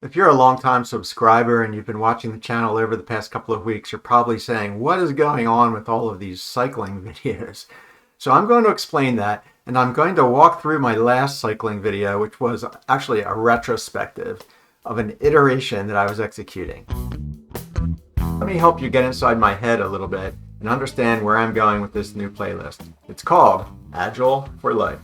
If you're a longtime subscriber and you've been watching the channel over the past couple of weeks, you're probably saying, what is going on with all of these cycling videos? So I'm going to explain that, and I'm going to walk through my last cycling video, which was actually a retrospective of an iteration that I was executing. Let me help you get inside my head a little bit and understand where I'm going with this new playlist. It's called Agile for Life.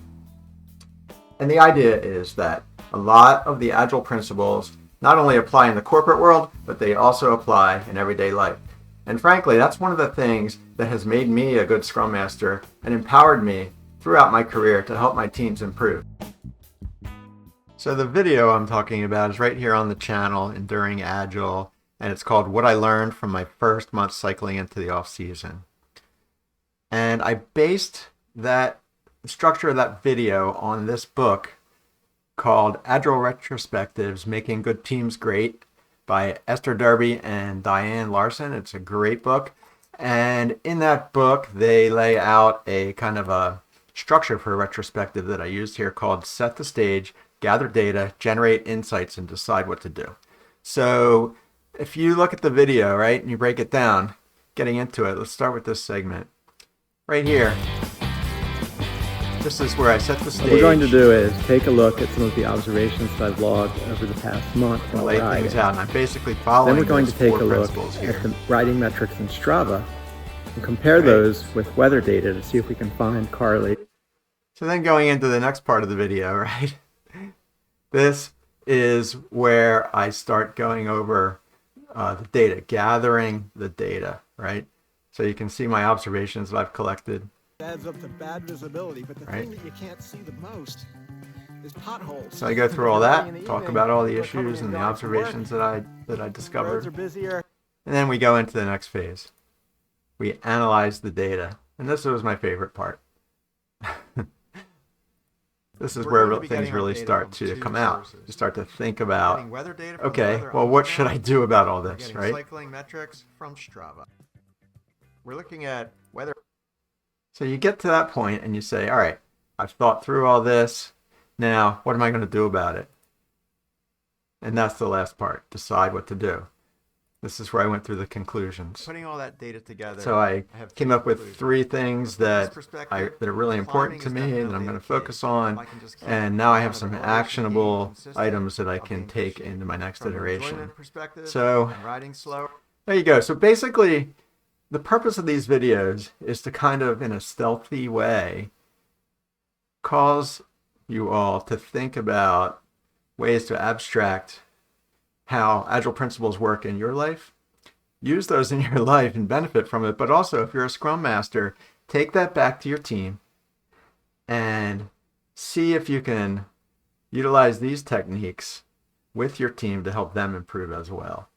And the idea is that a lot of the Agile principles not only apply in the corporate world, but they also apply in everyday life. And frankly, that's one of the things that has made me a good Scrum Master and empowered me throughout my career to help my teams improve. So the video I'm talking about is right here on the channel, Enduring Agile, and it's called What I Learned from My First Month Cycling into the Off-Season. And I based the structure of that video on this book called Agile Retrospectives, Making Good Teams Great by Esther and Diane Larsen. It's a great book. And in that book, they lay out a kind of a structure for a retrospective that I used here called Set the Stage, Gather Data, Generate Insights, and Decide What to Do. So if you look at the video, right, and you break it down, getting into it, let's start with this segment. Right here, this is where I set the stage. What we're going to do is take a look at some of the observations that I've logged over the past month while lay riding. things out, and I'm basically following. Then we're going to take a look here at the riding metrics in Strava and compare those with weather data to see if we can find correlations. So then going into the next part of the video, right? This is where I start going over the data, gathering the data, right? So you can see my observations that I've collected. Adds up to bad visibility, but the thing that you can't see the most is potholes. So I go through all that, talk about all the issues and the observations that I discovered. Roads are busier. And then we go into the next phase. We analyze the data. And this was my favorite part. This is where things really start to come out. You start to think about, okay, well, what should I do about all this, right? Cycling metrics from Strava. We're looking at weather. So you get to that point and you say, all right, I've thought through all this. Now, what am I going to do about it? And that's the last part, decide what to do. This is where I went through the conclusions. Putting all that data together. So I came up with 3 things that are really important to me and that I'm going to focus on. And now I have some actionable items that I can take into my next iteration. So there you go. So basically, the purpose of these videos is to kind of, in a stealthy way, cause you all to think about ways to abstract how Agile principles work in your life. Use those in your life and benefit from it. But also, if you're a Scrum Master, take that back to your team and see if you can utilize these techniques with your team to help them improve as well.